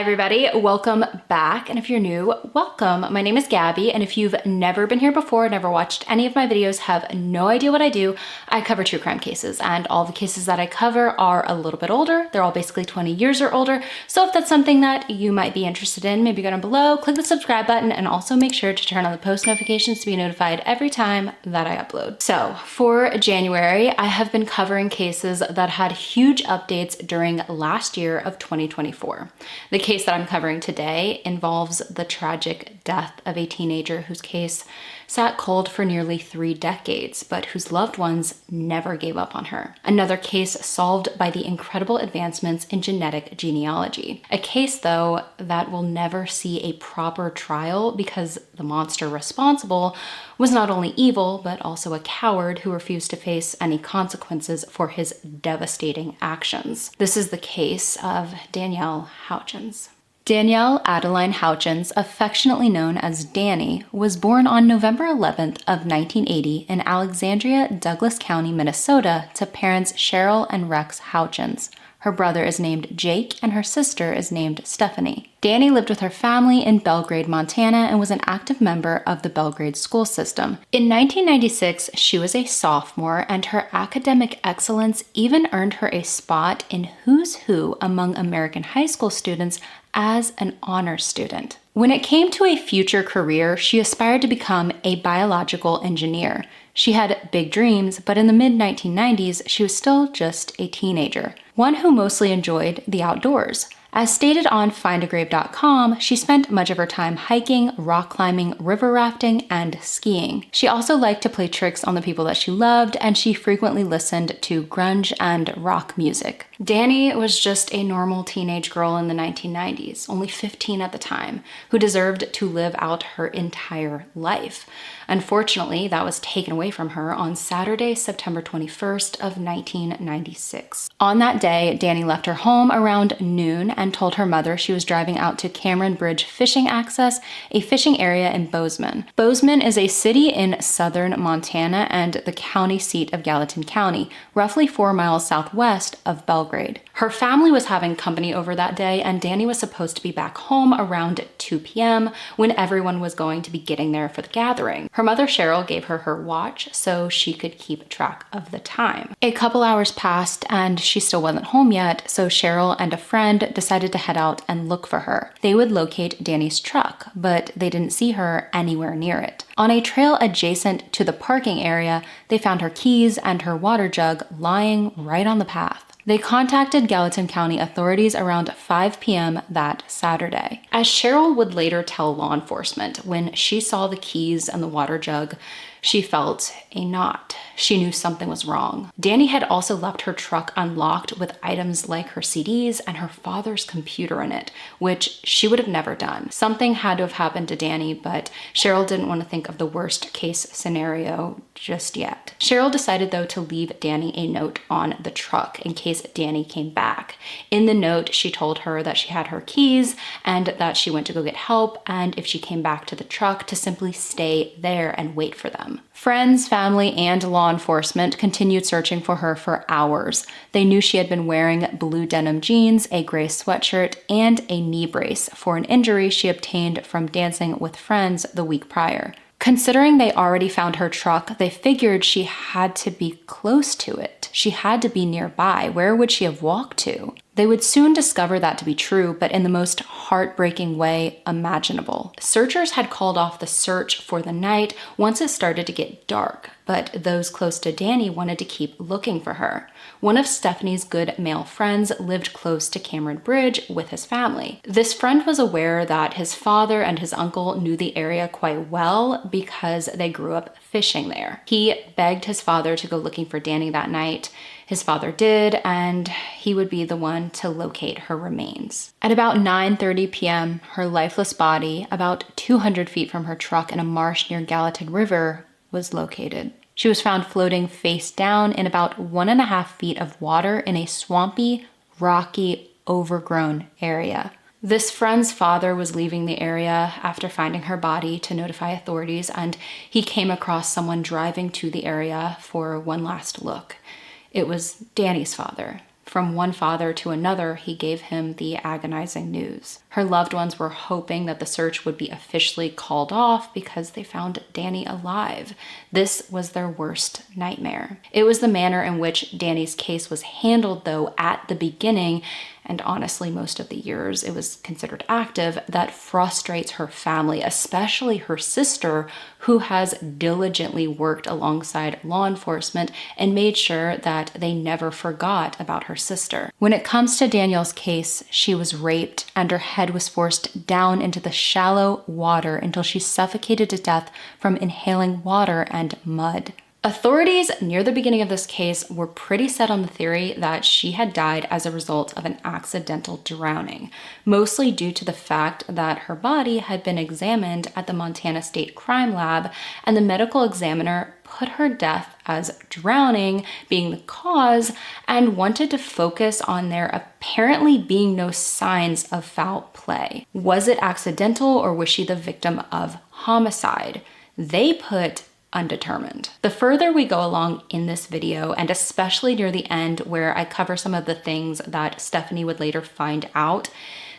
everybody, welcome back. And if you're new, welcome. My name is Gabby, and if you've never been here before, never watched any of my videos, have no idea what I do, I cover true crime cases, and all the cases that I cover are a little bit older. They're all basically 20 years or older. So if that's something that you might be interested in, maybe go down below, click the subscribe button, and also make sure to turn on the post notifications to be notified every time that I upload. So for January, I have been covering cases that had huge updates during last year of 2024. The case that I'm covering today involves the tragic death of a teenager whose case sat cold for nearly 3 decades, but whose loved ones never gave up on her. Another case solved by the incredible advancements in genetic genealogy. A case, though, that will never see a proper trial because the monster responsible was not only evil, but also a coward who refused to face any consequences for his devastating actions. This is the case of Danielle Houchins. Danielle Adeline Houchins, affectionately known as Danni, was born on November 11th of 1980 in Alexandria, Douglas County, Minnesota, to parents Cheryl and Rex Houchins. Her brother is named Jake and her sister is named Stephanie. Danni lived with her family in Belgrade, Montana, and was an active member of the Belgrade school system. In 1996, she was a sophomore, and her academic excellence even earned her a spot in Who's Who among American high school students as an honor student. When it came to a future career, she aspired to become a biological engineer. She had big dreams, but in the mid-1990s, she was still just a teenager, one who mostly enjoyed the outdoors. As stated on findagrave.com, she spent much of her time hiking, rock climbing, river rafting, and skiing. She also liked to play tricks on the people that she loved, and she frequently listened to grunge and rock music. Danni was just a normal teenage girl in the 1990s, only 15 at the time, who deserved to live out her entire life. Unfortunately, that was taken away from her on Saturday, September 21st of 1996. On that day, Danni left her home around noon and told her mother she was driving out to Cameron Bridge Fishing Access, a fishing area in Bozeman. Bozeman is a city in southern Montana and the county seat of Gallatin County, roughly 4 miles southwest of Belgrade. Her family was having company over that day, and Danni was supposed to be back home around 2 p.m. when everyone was going to be getting there for the gathering. Her mother, Cheryl, gave her her watch so she could keep track of the time. A couple hours passed and she still wasn't home yet, so Cheryl and a friend decided to head out and look for her. They would locate Danni's truck, but they didn't see her anywhere near it. On a trail adjacent to the parking area, they found her keys and her water jug lying right on the path. They contacted Gallatin County authorities around 5 p.m. that Saturday. As Cheryl would later tell law enforcement, when she saw the keys and the water jug, she felt a knot. She knew something was wrong. Danni had also left her truck unlocked with items like her CDs and her father's computer in it, which she would have never done. Something had to have happened to Danni, but Cheryl didn't want to think of the worst case scenario just yet. Cheryl decided, though, to leave Danni a note on the truck in case Danni came back. In the note, she told her that she had her keys and that she went to go get help, and if she came back to the truck, to simply stay there and wait for them. Friends, family, and law enforcement continued searching for her for hours. They knew she had been wearing blue denim jeans, a gray sweatshirt, and a knee brace for an injury she obtained from dancing with friends the week prior. Considering they already found her truck, they figured she had to be close to it. She had to be nearby. Where would she have walked to? They would soon discover that to be true, but in the most heartbreaking way imaginable. Searchers had called off the search for the night once it started to get dark, but those close to Danni wanted to keep looking for her. One of Stephanie's good male friends lived close to Cameron Bridge with his family. This friend was aware that his father and his uncle knew the area quite well because they grew up fishing there. He begged his father to go looking for Danni that night. His father did, and he would be the one to locate her remains. At about 9:30 p.m., her lifeless body, about 200 feet from her truck in a marsh near Gallatin River, was located. She was found floating face down in about 1.5 feet of water in a swampy, rocky, overgrown area. This friend's father was leaving the area after finding her body to notify authorities, and he came across someone driving to the area for one last look. It was Danni's father, From one father to another, he gave him the agonizing news. Her loved ones were hoping that the search would be officially called off because they found Danni alive. This was their worst nightmare. It was the manner in which Danni's case was handled, though, at the beginning, and honestly most of the years it was considered active, that frustrates her family, especially her sister, who has diligently worked alongside law enforcement and made sure that they never forgot about her sister. When it comes to Danielle's case, she was raped and her head was forced down into the shallow water until she suffocated to death from inhaling water and mud. Authorities near the beginning of this case were pretty set on the theory that she had died as a result of an accidental drowning, mostly due to the fact that her body had been examined at the Montana State Crime Lab, and the medical examiner put her death as drowning being the cause and wanted to focus on there apparently being no signs of foul play. Was it accidental or was she the victim of homicide? They put undetermined. The further we go along in this video, and especially near the end where I cover some of the things that Stephanie would later find out,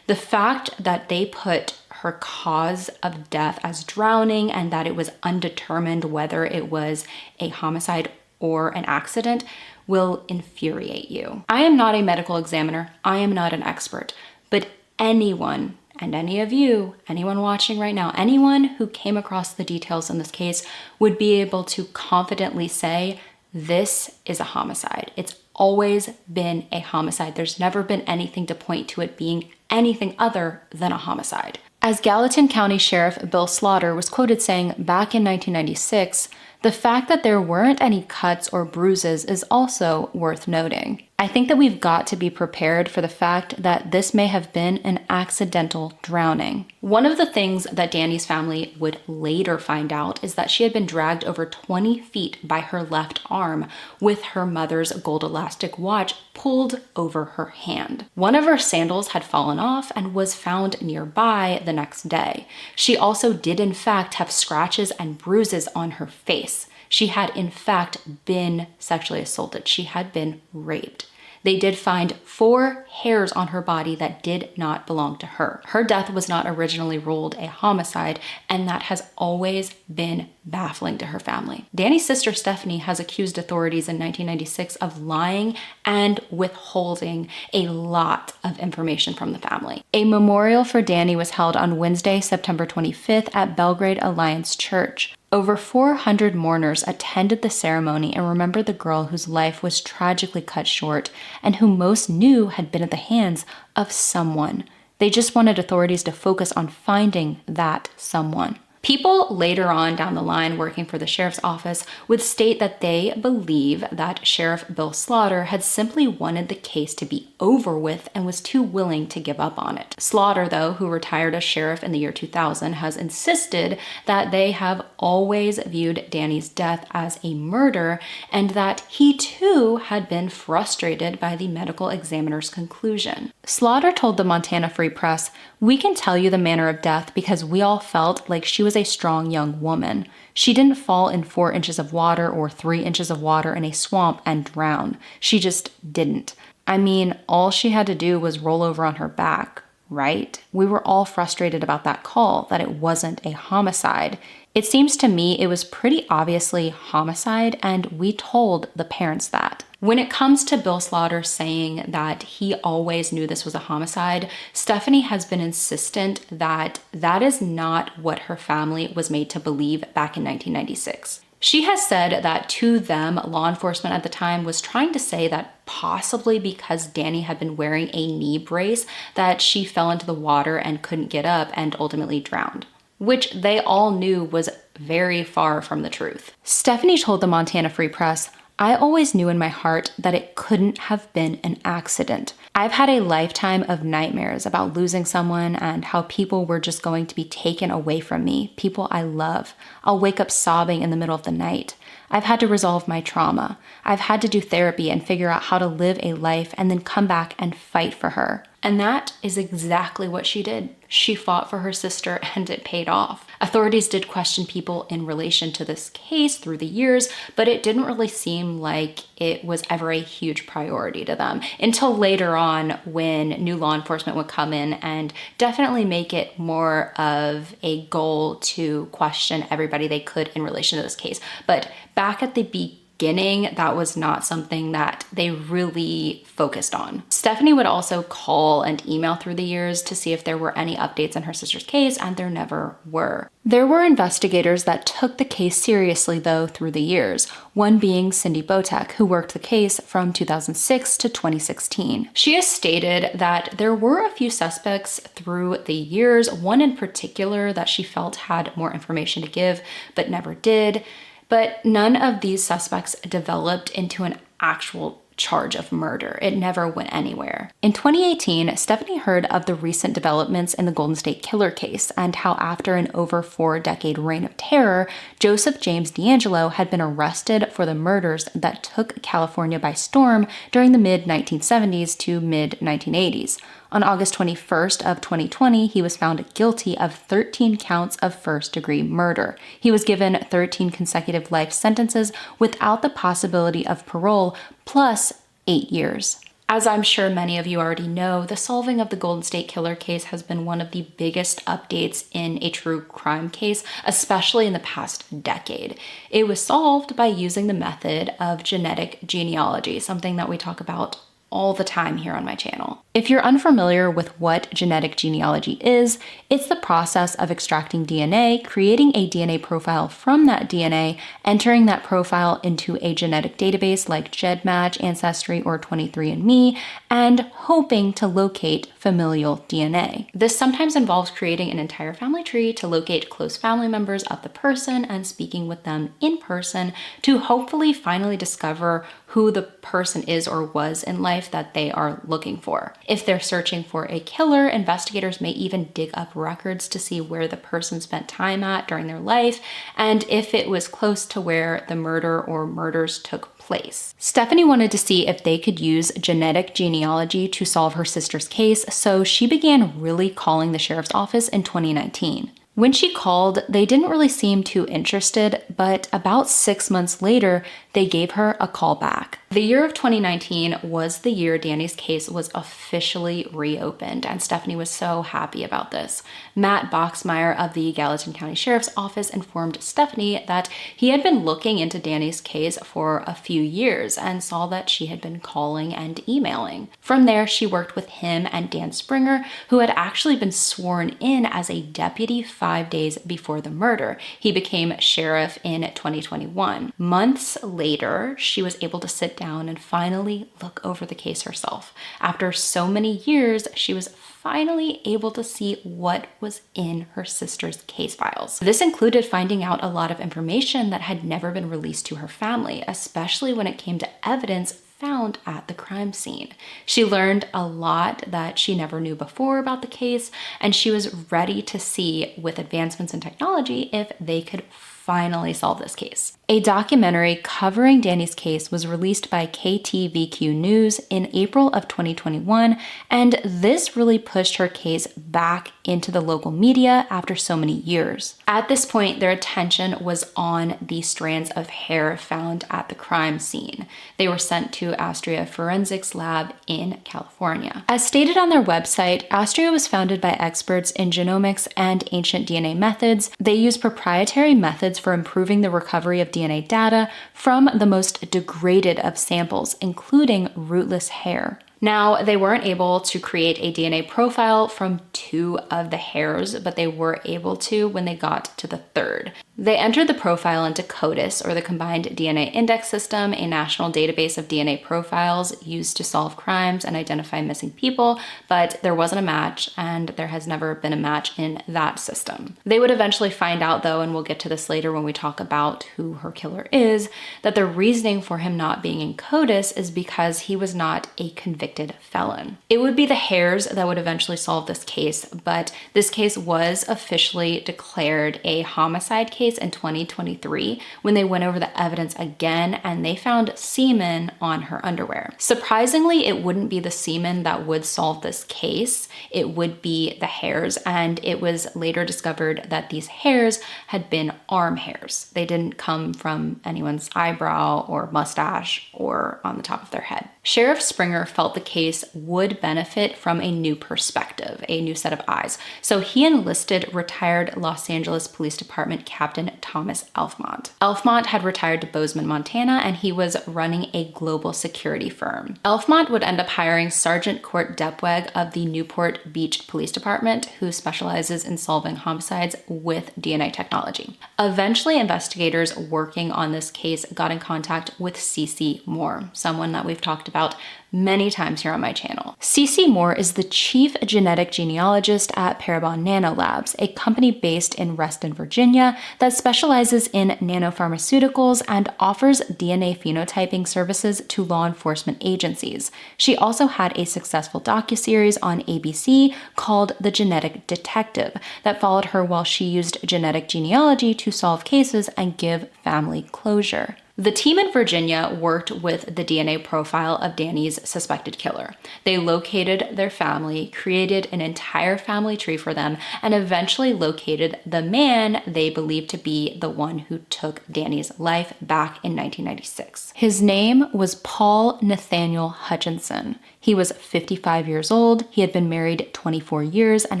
the fact that they put her cause of death as drowning and that it was undetermined whether it was a homicide or an accident will infuriate you. I am not a medical examiner. I am not an expert, but anyone, and any of you, anyone watching right now, anyone who came across the details in this case would be able to confidently say, this is a homicide. It's always been a homicide. There's never been anything to point to it being anything other than a homicide. As Gallatin County Sheriff Bill Slaughter was quoted saying back in 1996, the fact that there weren't any cuts or bruises is also worth noting. I think that we've got to be prepared for the fact that this may have been an accidental drowning. One of the things that Danni's family would later find out is that she had been dragged over 20 feet by her left arm with her mother's gold elastic watch pulled over her hand. One of her sandals had fallen off and was found nearby the next day. She also did in fact have scratches and bruises on her face. She had in fact been sexually assaulted. She had been raped. They did find 4 hairs on her body that did not belong to her. Her death was not originally ruled a homicide, and that has always been baffling to her family. Danni's sister Stephanie has accused authorities in 1996 of lying and withholding a lot of information from the family. A memorial for Danni was held on Wednesday, September 25th at Belgrade Alliance Church. Over 400 mourners attended the ceremony and remembered the girl whose life was tragically cut short and who most knew had been at the hands of someone. They just wanted authorities to focus on finding that someone. People later on down the line working for the sheriff's office would state that they believe that Sheriff Bill Slaughter had simply wanted the case to be over with and was too willing to give up on it. Slaughter, though, who retired as sheriff in the year 2000, has insisted that they have always viewed Danni's death as a murder and that he too had been frustrated by the medical examiner's conclusion. Slaughter told the Montana Free Press, "We can tell you the manner of death because we all felt like she was a strong young woman. She didn't fall in 4 inches of water or 3 inches of water in a swamp and drown. She just didn't. I mean, all she had to do was roll over on her back, right?" We were all frustrated about that call, that it wasn't a homicide. It seems to me it was pretty obviously homicide, and we told the parents that. When it comes to Bill Slaughter saying that he always knew this was a homicide, Stephanie has been insistent that that is not what her family was made to believe back in 1996. She has said that to them, law enforcement at the time was trying to say that possibly because Danni had been wearing a knee brace that she fell into the water and couldn't get up and ultimately drowned, which they all knew was very far from the truth. Stephanie told the Montana Free Press, "I always knew in my heart that it couldn't have been an accident. I've had a lifetime of nightmares about losing someone and how people were just going to be taken away from me, people I love. I'll wake up sobbing in the middle of the night. I've had to resolve my trauma. I've had to do therapy and figure out how to live a life and then come back and fight for her." And that is exactly what she did. She fought for her sister and it paid off. Authorities did question people in relation to this case through the years, but it didn't really seem like it was ever a huge priority to them until later on when new law enforcement would come in and definitely make it more of a goal to question everybody they could in relation to this case. But back at the beginning, that was not something that they really focused on. Stephanie would also call and email through the years to see if there were any updates on her sister's case, and there never were. There were investigators that took the case seriously, though, through the years, one being Cindy Botek, who worked the case from 2006 to 2016. She has stated that there were a few suspects through the years, one in particular that she felt had more information to give, but never did. But none of these suspects developed into an actual charge of murder. It never went anywhere. In 2018, Stephanie heard of the recent developments in the Golden State Killer case and how after an over 4-decade reign of terror, Joseph James DeAngelo had been arrested for the murders that took California by storm during the mid-1970s to mid-1980s. On August 21st of 2020, he was found guilty of 13 counts of first-degree murder. He was given 13 consecutive life sentences without the possibility of parole, plus 8 years. As I'm sure many of you already know, the solving of the Golden State Killer case has been one of the biggest updates in a true crime case, especially in the past decade. It was solved by using the method of genetic genealogy, something that we talk about all the time here on my channel. If you're unfamiliar with what genetic genealogy is, it's the process of extracting DNA, creating a DNA profile from that DNA, entering that profile into a genetic database like GEDmatch, Ancestry, or 23andMe, and hoping to locate familial DNA. This sometimes involves creating an entire family tree to locate close family members of the person and speaking with them in person to hopefully finally discover who the person is or was in life that they are looking for. If they're searching for a killer, investigators may even dig up records to see where the person spent time at during their life and if it was close to where the murder or murders took place. Stephanie wanted to see if they could use genetic genealogy to solve her sister's case, so she began really calling the sheriff's office in 2019. When she called, they didn't really seem too interested, but about 6 months later, they gave her a call back. The year of 2019 was the year Danni's case was officially reopened, and Stephanie was so happy about this. Matt Boxmeyer of the Gallatin County Sheriff's Office informed Stephanie that he had been looking into Danni's case for a few years and saw that she had been calling and emailing. From there, she worked with him and Dan Springer, who had actually been sworn in as a deputy 5 days before the murder. He became sheriff in 2021. Months later, she was able to sit down and finally look over the case herself. After so many years, she was finally able to see what was in her sister's case files. This included finding out a lot of information that had never been released to her family, especially when it came to evidence found at the crime scene. She learned a lot that she never knew before about the case, and she was ready to see, with advancements in technology, if they could finally solve this case. A documentary covering Danni's case was released by KTVQ News in April of 2021, and this really pushed her case back into the local media after so many years. At this point, their attention was on the strands of hair found at the crime scene. They were sent to Astria Forensics Lab in California. As stated on their website, Astria was founded by experts in genomics and ancient DNA methods. They use proprietary methods for improving the recovery of DNA data from the most degraded of samples, including rootless hair. Now, they weren't able to create a DNA profile from 2 of the hairs, but they were able to when they got to the 3rd. They entered the profile into CODIS, or the Combined DNA Index System, a national database of DNA profiles used to solve crimes and identify missing people, but there wasn't a match, and there has never been a match in that system. They would eventually find out, though, and we'll get to this later when we talk about who her killer is, that the reasoning for him not being in CODIS is because he was not a convicted convicted felon. It would be the hairs that would eventually solve this case, but this case was officially declared a homicide case in 2023 when they went over the evidence again and they found semen on her underwear. Surprisingly, it wouldn't be the semen that would solve this case. It would be the hairs, and it was later discovered that these hairs had been arm hairs. They didn't come from anyone's eyebrow or mustache or on the top of their head. Sheriff Springer felt the case would benefit from a new perspective, a new set of eyes. So he enlisted retired Los Angeles Police Department Captain Thomas Elfmont. Elfmont had retired to Bozeman, Montana, and he was running a global security firm. Elfmont would end up hiring Sergeant Court Depweg of the Newport Beach Police Department, who specializes in solving homicides with DNA technology. Eventually, investigators working on this case got in contact with CeCe Moore, someone that we've talked about many times here on my channel. CeCe Moore is the chief genetic genealogist at Parabon Nanolabs, a company based in Reston, Virginia that specializes in nanopharmaceuticals and offers DNA phenotyping services to law enforcement agencies. She also had a successful docuseries on ABC called The Genetic Detective that followed her while she used genetic genealogy to solve cases and give family closure. The team in Virginia worked with the DNA profile of Danni's suspected killer. They located their family, created an entire family tree for them, and eventually located the man they believed to be the one who took Danni's life back in 1996. His name was Paul Nathaniel Hutchinson. He was 55 years old, he had been married 24 years, and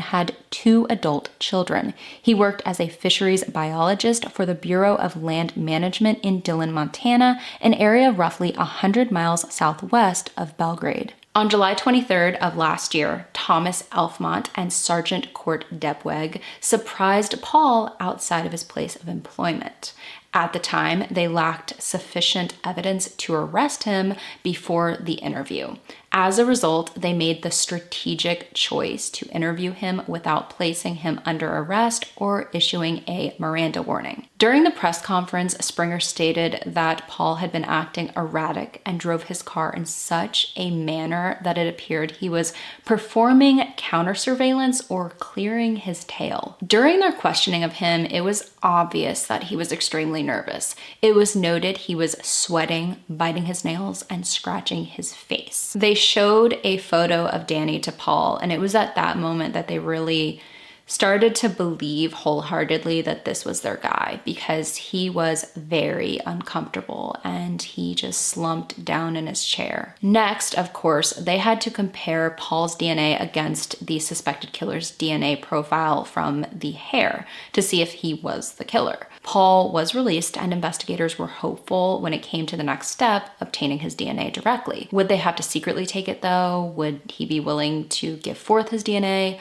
had 2 adult children. He worked as a fisheries biologist for the Bureau of Land Management in Dillon, Montana, an area roughly 100 miles southwest of Belgrade. On July 23rd of last year, Thomas Elfmont and Sergeant Court Depweg surprised Paul outside of his place of employment. At the time, they lacked sufficient evidence to arrest him before the interview. As a result, they made the strategic choice to interview him without placing him under arrest or issuing a Miranda warning. During the press conference, Springer stated that Paul had been acting erratic and drove his car in such a manner that it appeared he was performing counter surveillance or clearing his tail. During their questioning of him, it was obvious that he was extremely nervous. It was noted he was sweating, biting his nails, and scratching his face. They showed a photo of Danni to Paul, and it was at that moment that they really started to believe wholeheartedly that this was their guy, because he was very uncomfortable and he just slumped down in his chair. Next, of course, they had to compare Paul's DNA against the suspected killer's DNA profile from the hair to see if he was the killer. Paul was released, and investigators were hopeful when it came to the next step, obtaining his DNA directly. Would they have to secretly take it though? Would he be willing to give forth his DNA?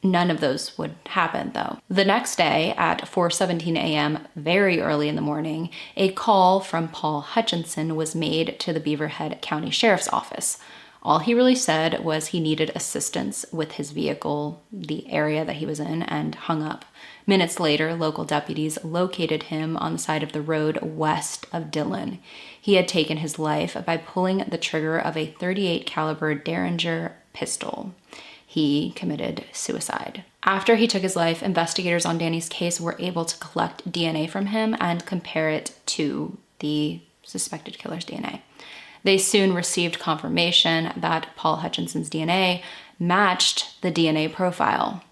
None of those would happen though. The next day at 4:17 a.m., very early in the morning, a call from Paul Hutchinson was made to the Beaverhead County Sheriff's Office. All he really said was he needed assistance with his vehicle, the area that he was in, and hung up. Minutes later, local deputies located him on the side of the road west of Dillon. He had taken his life by pulling the trigger of a .38 caliber Derringer pistol. He committed suicide. After he took his life, investigators on Danni's case were able to collect DNA from him and compare it to the suspected killer's DNA. They soon received confirmation that Paul Hutchinson's DNA matched the DNA profile.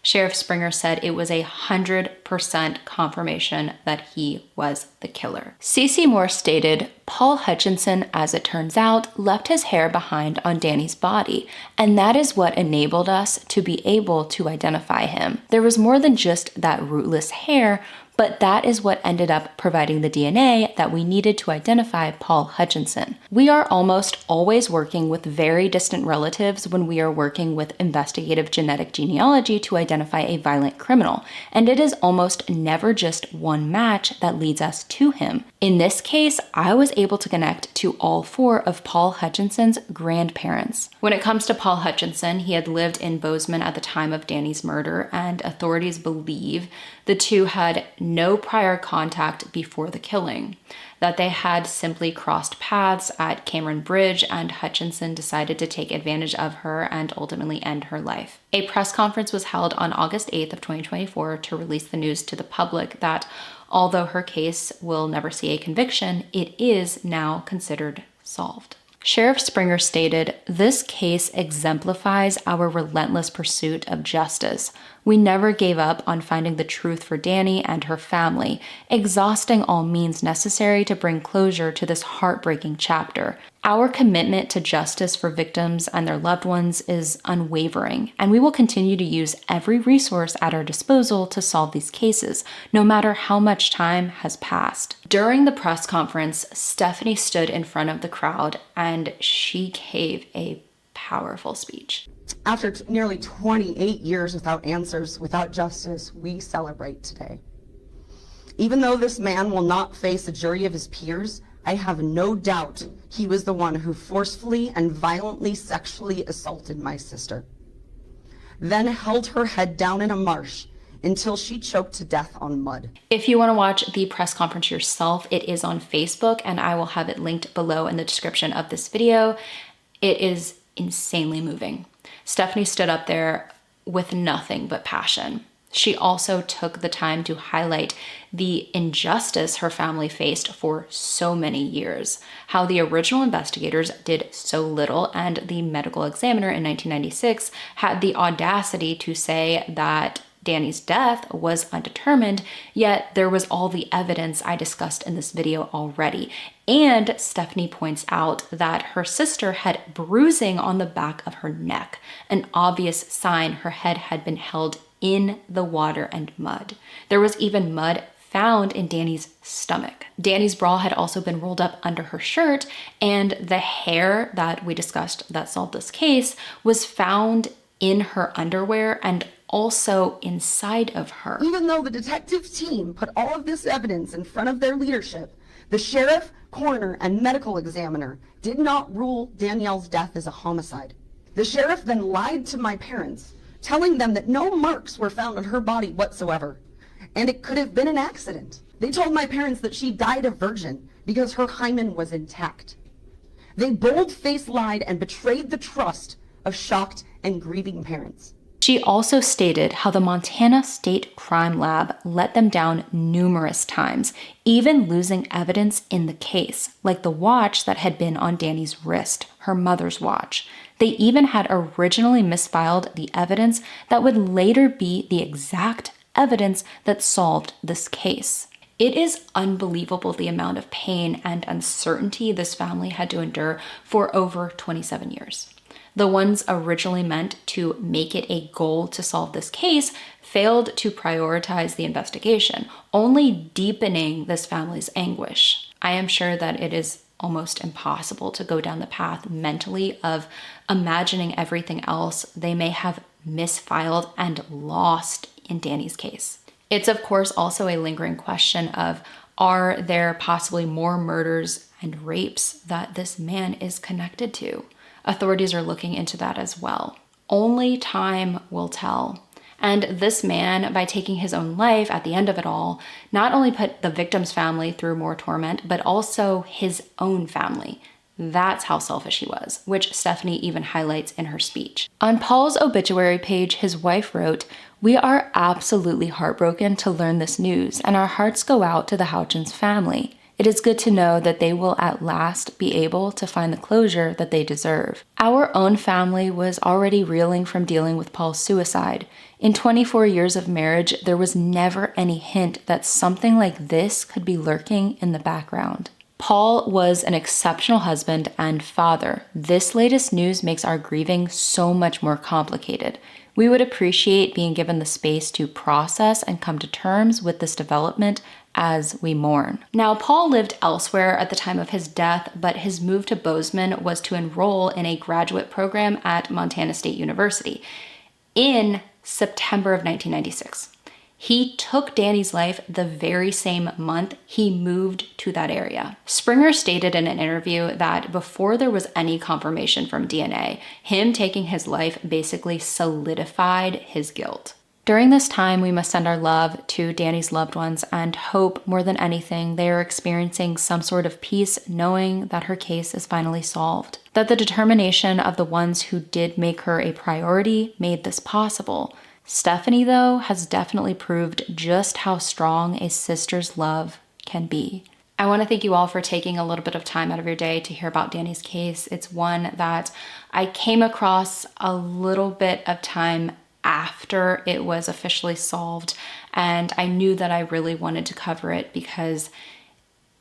Sheriff Springer said it was 100% confirmation that he was the killer. CeCe Moore stated, Paul Hutchinson, as it turns out, left his hair behind on Danni's body, and that is what enabled us to be able to identify him. There was more than just that rootless hair, but that is what ended up providing the DNA that we needed to identify Paul Hutchinson. We are almost always working with very distant relatives when we are working with investigative genetic genealogy to identify a violent criminal, and it is almost never just one match that leads us to him. In this case, I was able to connect to all 4 of Paul Hutchinson's grandparents. When it comes to Paul Hutchinson, he had lived in Bozeman at the time of Danni's murder, and authorities believe the two had no prior contact before the killing, that they had simply crossed paths at Cameron Bridge and Hutchinson decided to take advantage of her and ultimately end her life. A press conference was held on August 8th of 2024 to release the news to the public that although her case will never see a conviction, it is now considered solved. Sheriff Springer stated, "This case exemplifies our relentless pursuit of justice. We never gave up on finding the truth for Danni and her family, exhausting all means necessary to bring closure to this heartbreaking chapter. Our commitment to justice for victims and their loved ones is unwavering, and we will continue to use every resource at our disposal to solve these cases, no matter how much time has passed." During the press conference, Stephanie stood in front of the crowd and she gave a powerful speech. After nearly 28 years without answers, without justice, we celebrate today. Even though this man will not face a jury of his peers, I have no doubt he was the one who forcefully and violently sexually assaulted my sister, then held her head down in a marsh until she choked to death on mud. If you want to watch the press conference yourself, it is on Facebook and I will have it linked below in the description of this video. It is insanely moving. Stephanie stood up there with nothing but passion. She also took the time to highlight the injustice her family faced for so many years, how the original investigators did so little, and the medical examiner in 1996 had the audacity to say that Danni's death was undetermined, yet there was all the evidence I discussed in this video already. And Stephanie points out that her sister had bruising on the back of her neck, an obvious sign her head had been held in the water and mud. There was even mud found in Danni's stomach. Danni's bra had also been rolled up under her shirt, and the hair that we discussed that solved this case was found in her underwear and also inside of her. Even though the detective team put all of this evidence in front of their leadership, the sheriff, coroner, and medical examiner did not rule Danielle's death as a homicide. The sheriff then lied to my parents, telling them that no marks were found on her body whatsoever, and it could have been an accident. They told my parents that she died a virgin because her hymen was intact. They bold-faced lied and betrayed the trust of shocked and grieving parents. She also stated how the Montana State Crime Lab let them down numerous times, even losing evidence in the case, like the watch that had been on Danni's wrist, her mother's watch. They even had originally misfiled the evidence that would later be the exact evidence that solved this case. It is unbelievable the amount of pain and uncertainty this family had to endure for over 27 years. The ones originally meant to make it a goal to solve this case failed to prioritize the investigation, only deepening this family's anguish. I am sure that it is almost impossible to go down the path mentally of imagining everything else they may have misfiled and lost in Danni's case. It's of course also a lingering question of, are there possibly more murders and rapes that this man is connected to? Authorities are looking into that as well. Only time will tell. And this man, by taking his own life at the end of it all, not only put the victim's family through more torment, but also his own family. That's how selfish he was, which Stephanie even highlights in her speech. On Paul's obituary page, his wife wrote, "We are absolutely heartbroken to learn this news, and our hearts go out to the Houchins family. It is good to know that they will at last be able to find the closure that they deserve. Our own family was already reeling from dealing with Paul's suicide. In 24 years of marriage, there was never any hint that something like this could be lurking in the background. Paul was an exceptional husband and father. This latest news makes our grieving so much more complicated. We would appreciate being given the space to process and come to terms with this development as we mourn." Now, Paul lived elsewhere at the time of his death, but his move to Bozeman was to enroll in a graduate program at Montana State University in September of 1996. He took Danni's life the very same month he moved to that area. Springer stated in an interview that before there was any confirmation from DNA, him taking his life basically solidified his guilt. During this time, we must send our love to Danni's loved ones and hope more than anything they are experiencing some sort of peace knowing that her case is finally solved. That the determination of the ones who did make her a priority made this possible. Stephanie, though, has definitely proved just how strong a sister's love can be. I want to thank you all for taking a little bit of time out of your day to hear about Danni's case. It's one that I came across a little bit of time after it was officially solved, and I knew that I really wanted to cover it because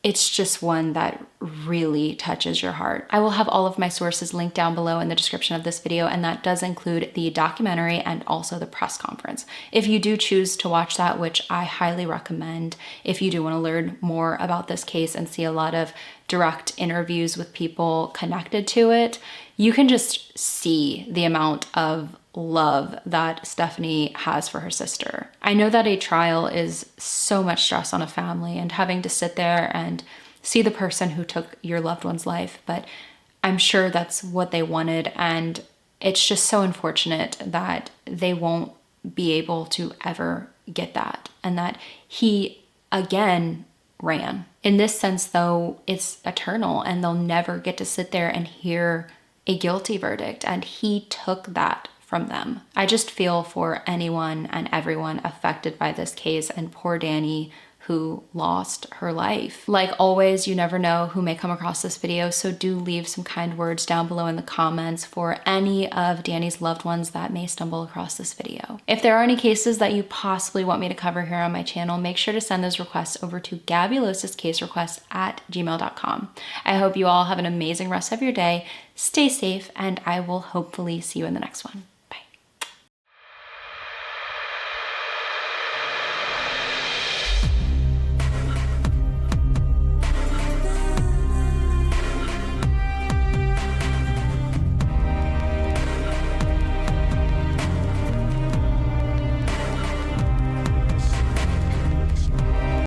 it's just one that really touches your heart. I will have all of my sources linked down below in the description of this video, and that does include the documentary and also the press conference. If you do choose to watch that, which I highly recommend, if you do want to learn more about this case and see a lot of direct interviews with people connected to it, you can just see the amount of love that Stephanie has for her sister. I know that a trial is so much stress on a family and having to sit there and see the person who took your loved one's life, but I'm sure that's what they wanted, and it's just so unfortunate that they won't be able to ever get that, and that he again ran. In this sense, though, it's eternal and they'll never get to sit there and hear a guilty verdict, and he took that from them. I just feel for anyone and everyone affected by this case, and poor Danni who lost her life. Like always, you never know who may come across this video, so do leave some kind words down below in the comments for any of Danni's loved ones that may stumble across this video. If there are any cases that you possibly want me to cover here on my channel, make sure to send those requests over to gabulosiscaserequests@gmail.com. I hope you all have an amazing rest of your day. Stay safe, and I will hopefully see you in the next one.